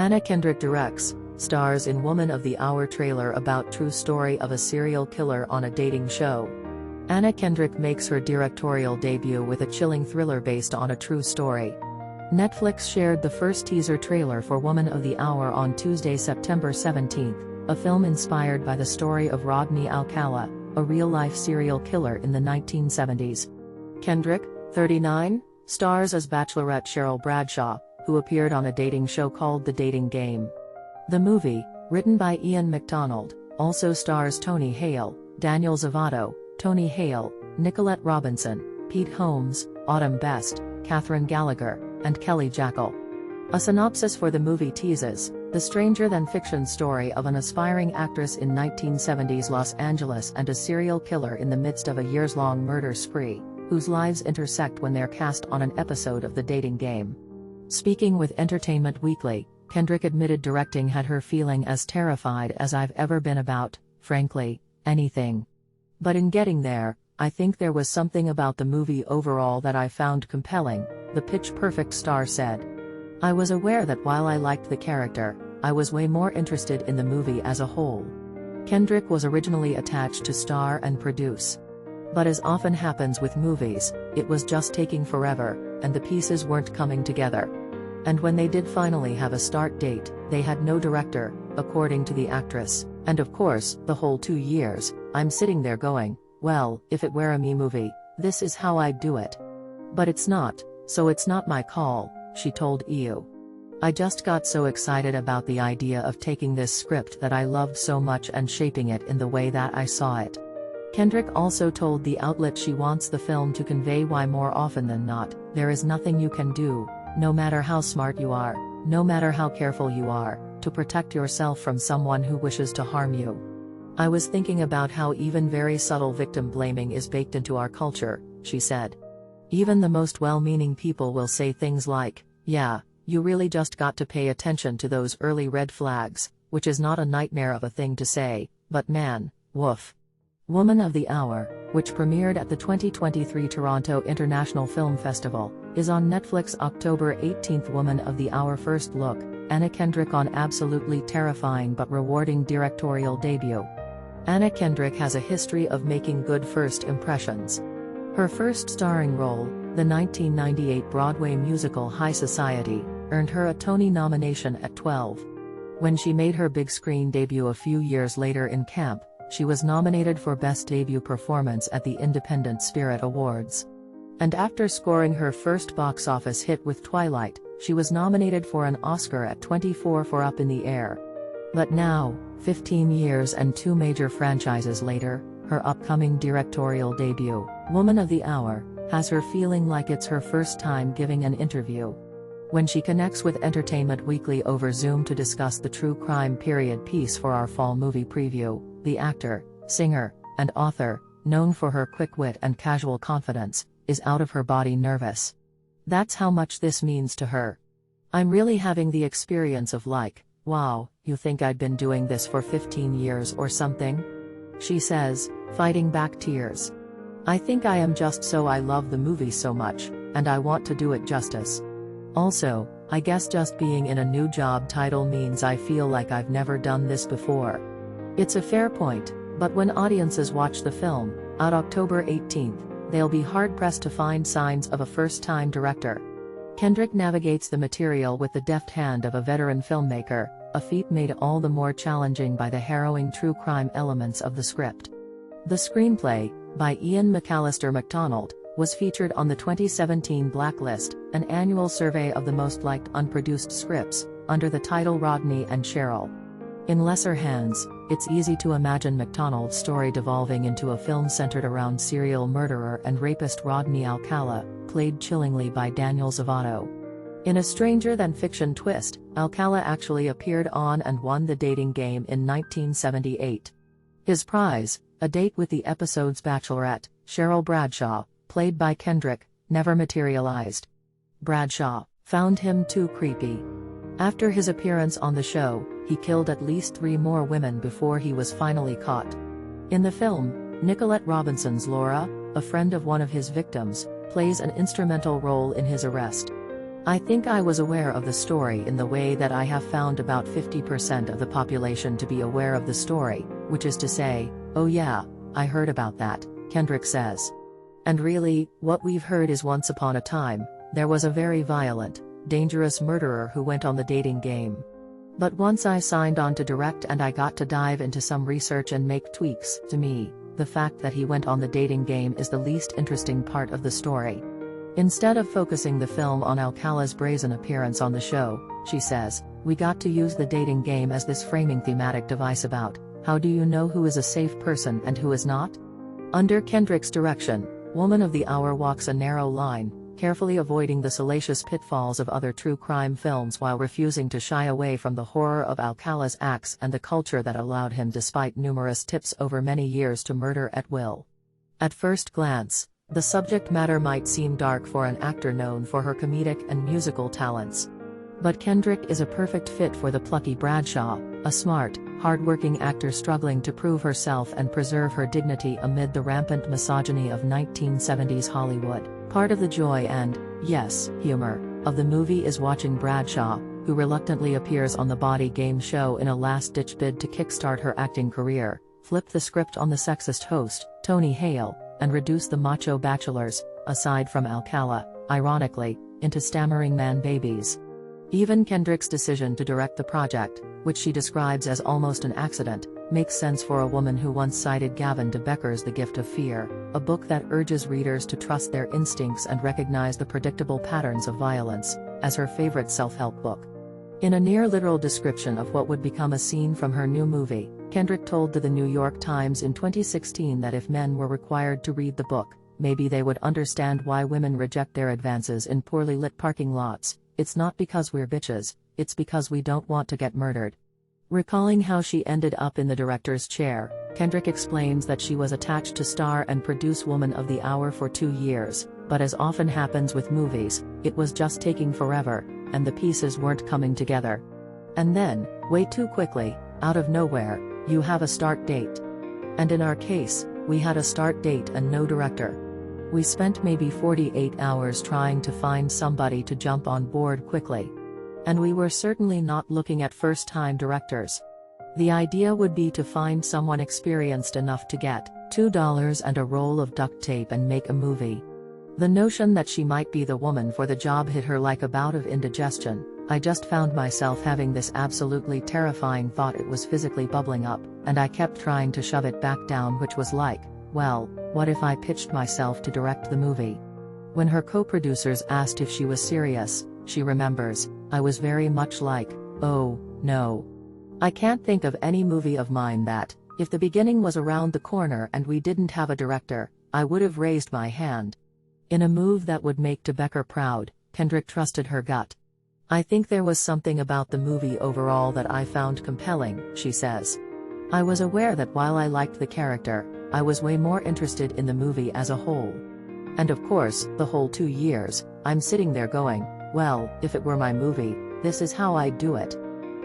Anna Kendrick directs, stars in Woman of the Hour trailer about true story of a serial killer on a dating show. Anna Kendrick makes her directorial debut with a chilling thriller based on a true story. Netflix shared the first teaser trailer for Woman of the Hour on Tuesday, September 17, a film inspired by the story of Rodney Alcala, a real-life serial killer in the 1970s. Kendrick, 39, stars as Bachelorette Cheryl Bradshaw, who appeared on a dating show called The Dating Game. The movie, written by Ian McDonald, also stars Tony Hale, Daniel Zavato, Tony Hale, Nicolette Robinson, Pete Holmes, Autumn Best, Katherine Gallagher, and Kelly Jackal. A synopsis for the movie teases the stranger-than-fiction story of an aspiring actress in 1970s Los Angeles and a serial killer in the midst of a years-long murder spree, whose lives intersect when they're cast on an episode of The Dating Game. Speaking with Entertainment Weekly, Kendrick admitted directing had her feeling as terrified as I've ever been about, frankly, anything. But in getting there, I think there was something about the movie overall that I found compelling, the Pitch Perfect star said. I was aware that while I liked the character, I was way more interested in the movie as a whole. Kendrick was originally attached to star and produce. But as often happens with movies, it was just taking forever, and the pieces weren't coming together. And when they did finally have a start date, they had no director, according to the actress, and of course, the whole 2 years, I'm sitting there going, well, if it were a me movie, this is how I'd do it. But it's not, so it's not my call, she told EU. I just got so excited about the idea of taking this script that I loved so much and shaping it in the way that I saw it. Kendrick also told the outlet she wants the film to convey why more often than not, there is nothing you can do, no matter how smart you are, no matter how careful you are, to protect yourself from someone who wishes to harm you. I was thinking about how even very subtle victim blaming is baked into our culture, she said. Even the most well-meaning people will say things like, yeah, you really just got to pay attention to those early red flags, which is not a nightmare of a thing to say, but man, woof. Woman of the Hour, which premiered at the 2023 Toronto International Film Festival, is on Netflix October 18. Woman of the Hour first look, Anna Kendrick on absolutely terrifying but rewarding directorial debut. Anna Kendrick has a history of making good first impressions. Her first starring role, the 1998 Broadway musical High Society, earned her a Tony nomination at 12. When she made her big screen debut a few years later in Camp, she was nominated for Best Debut Performance at the Independent Spirit Awards. And after scoring her first box office hit with Twilight, she was nominated for an Oscar at 24 for Up in the Air. But now, 15 years and 2 major franchises later, her upcoming directorial debut, Woman of the Hour, has her feeling like it's her first time giving an interview. When she connects with Entertainment Weekly over Zoom to discuss the true crime period piece for our fall movie preview, the actor, singer, and author, known for her quick wit and casual confidence, is out of her body nervous. That's how much this means to her. I'm really having the experience of like, wow, you think I'd been doing this for 15 years or something? She says, fighting back tears. I think I am just so I love the movie so much, and I want to do it justice. Also, I guess just being in a new job title means I feel like I've never done this before. It's a fair point, but when audiences watch the film, out October 18, they'll be hard-pressed to find signs of a first-time director. Kendrick navigates the material with the deft hand of a veteran filmmaker, a feat made all the more challenging by the harrowing true crime elements of the script. The screenplay, by Ian McAllister MacDonald, was featured on the 2017 Blacklist, an annual survey of the most liked unproduced scripts, under the title Rodney and Cheryl. In lesser hands, it's easy to imagine MacDonald's story devolving into a film centered around serial murderer and rapist Rodney Alcala, played chillingly by Daniel Zavato. In a stranger-than-fiction twist, Alcala actually appeared on and won The Dating Game in 1978. His prize, a date with the episode's Bachelorette, Cheryl Bradshaw, played by Kendrick, never materialized. Bradshaw found him too creepy. After his appearance on the show, he killed at least 3 more women before he was finally caught. In the film, Nicolette Robinson's Laura, a friend of one of his victims, plays an instrumental role in his arrest. I think I was aware of the story in the way that I have found about 50% of the population to be aware of the story, which is to say, oh yeah, I heard about that, Kendrick says. And really, what we've heard is once upon a time, there was a very violent, dangerous murderer who went on the dating game. But once I signed on to direct and I got to dive into some research and make tweaks, to me, the fact that he went on the dating game is the least interesting part of the story. Instead of focusing the film on Alcala's brazen appearance on the show, she says, we got to use the dating game as this framing thematic device about, how do you know who is a safe person and who is not? Under Kendrick's direction, Woman of the Hour walks a narrow line, carefully avoiding the salacious pitfalls of other true crime films while refusing to shy away from the horror of Alcala's acts and the culture that allowed him despite numerous tips over many years to murder at will. At first glance, the subject matter might seem dark for an actor known for her comedic and musical talents. But Kendrick is a perfect fit for the plucky Bradshaw, a smart, hard-working actor struggling to prove herself and preserve her dignity amid the rampant misogyny of 1970s Hollywood. Part of the joy and, yes, humor, of the movie is watching Bradshaw, who reluctantly appears on the Body Game show in a last-ditch bid to kickstart her acting career, flip the script on the sexist host, Tony Hale, and reduce the macho bachelors, aside from Alcala, ironically, into stammering man-babies. Even Kendrick's decision to direct the project, which she describes as almost an accident, makes sense for a woman who once cited Gavin de Becker's The Gift of Fear, a book that urges readers to trust their instincts and recognize the predictable patterns of violence, as her favorite self-help book. In a near-literal description of what would become a scene from her new movie, Kendrick told The New York Times in 2016 that if men were required to read the book, maybe they would understand why women reject their advances in poorly lit parking lots. It's not because we're bitches, it's because we don't want to get murdered. Recalling how she ended up in the director's chair, Kendrick explains that she was attached to star and produce Woman of the Hour for 2 years, but as often happens with movies, it was just taking forever, and the pieces weren't coming together. And then, way too quickly, out of nowhere, you have a start date. And in our case, we had a start date and no director. We spent maybe 48 hours trying to find somebody to jump on board quickly. And we were certainly not looking at first-time directors. The idea would be to find someone experienced enough to get $2 and a roll of duct tape and make a movie. The notion that she might be the woman for the job hit her like a bout of indigestion. I just found myself having this absolutely terrifying thought. It was physically bubbling up, and I kept trying to shove it back down, which was like, well, what if I pitched myself to direct the movie? When her co-producers asked if she was serious, she remembers, I was very much like, oh, no. I can't think of any movie of mine that, if the beginning was around the corner and we didn't have a director, I would have raised my hand. In a move that would make de Becker proud, Kendrick trusted her gut. I think there was something about the movie overall that I found compelling, she says. I was aware that while I liked the character, I was way more interested in the movie as a whole. And of course, the whole 2 years, I'm sitting there going, well, if it were my movie, this is how I'd do it.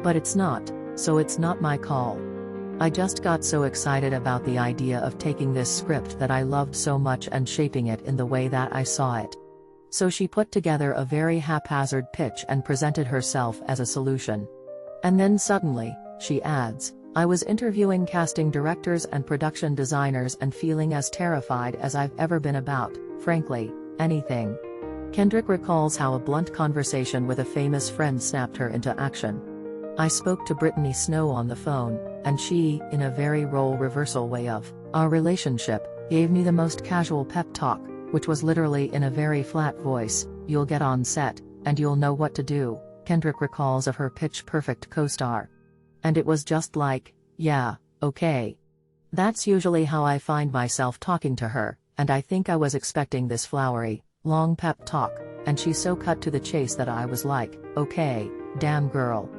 But it's not, so it's not my call. I just got so excited about the idea of taking this script that I loved so much and shaping it in the way that I saw it. So she put together a very haphazard pitch and presented herself as a solution. And then suddenly, she adds, I was interviewing casting directors and production designers and feeling as terrified as I've ever been about, frankly, anything. Kendrick recalls how a blunt conversation with a famous friend snapped her into action. I spoke to Brittany Snow on the phone, and she, in a very role reversal way of our relationship, gave me the most casual pep talk, which was literally in a very flat voice, you'll get on set, and you'll know what to do, Kendrick recalls of her Pitch Perfect co-star. And it was just like, yeah, okay. That's usually how I find myself talking to her, and I think I was expecting this flowery, long pep talk, and she so cut to the chase that I was like, okay, damn girl.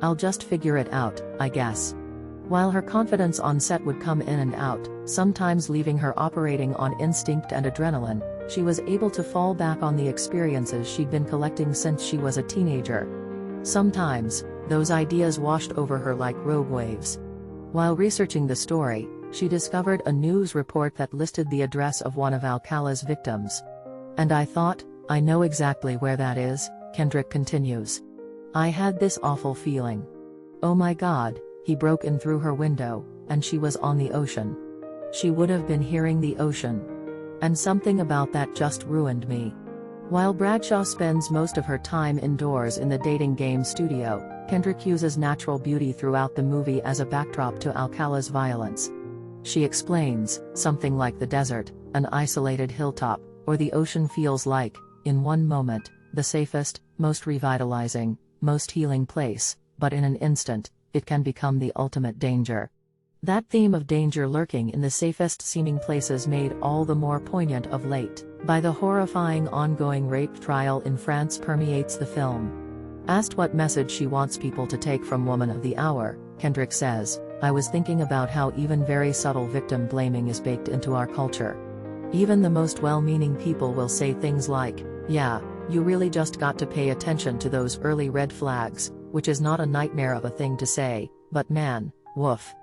I'll just figure it out, I guess. While her confidence on set would come in and out, sometimes leaving her operating on instinct and adrenaline, she was able to fall back on the experiences she'd been collecting since she was a teenager. Sometimes, those ideas washed over her like rogue waves. While researching the story, she discovered a news report that listed the address of one of Alcala's victims. And I thought, I know exactly where that is, Kendrick continues. I had this awful feeling. Oh my God, he broke in through her window, and she was on the ocean. She would have been hearing the ocean. And something about that just ruined me. While Bradshaw spends most of her time indoors in the dating game studio, Kendrick uses natural beauty throughout the movie as a backdrop to Alcala's violence. She explains, something like the desert, an isolated hilltop, or the ocean feels like, in one moment, the safest, most revitalizing, most healing place, but in an instant, it can become the ultimate danger. That theme of danger lurking in the safest seeming places made all the more poignant of late, by the horrifying ongoing rape trial in France permeates the film. Asked what message she wants people to take from Woman of the Hour, Kendrick says, I was thinking about how even very subtle victim blaming is baked into our culture. Even the most well-meaning people will say things like, yeah, you really just got to pay attention to those early red flags, which is not a nightmare of a thing to say, but man, woof.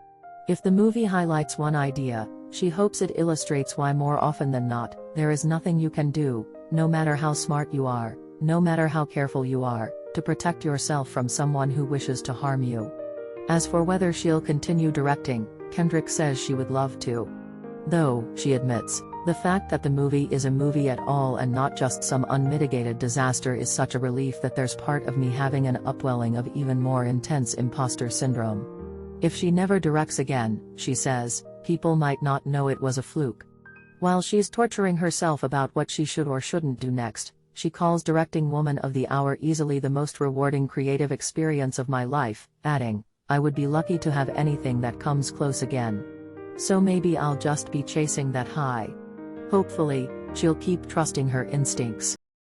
If the movie highlights one idea, she hopes it illustrates why more often than not, there is nothing you can do, no matter how smart you are, no matter how careful you are, to protect yourself from someone who wishes to harm you. As for whether she'll continue directing, Kendrick says she would love to. Though, she admits, the fact that the movie is a movie at all and not just some unmitigated disaster is such a relief that there's part of me having an upwelling of even more intense imposter syndrome. If she never directs again, she says, people might not know it was a fluke. While she's torturing herself about what she should or shouldn't do next, she calls directing Woman of the Hour easily the most rewarding creative experience of my life, adding, I would be lucky to have anything that comes close again. So maybe I'll just be chasing that high. Hopefully, she'll keep trusting her instincts.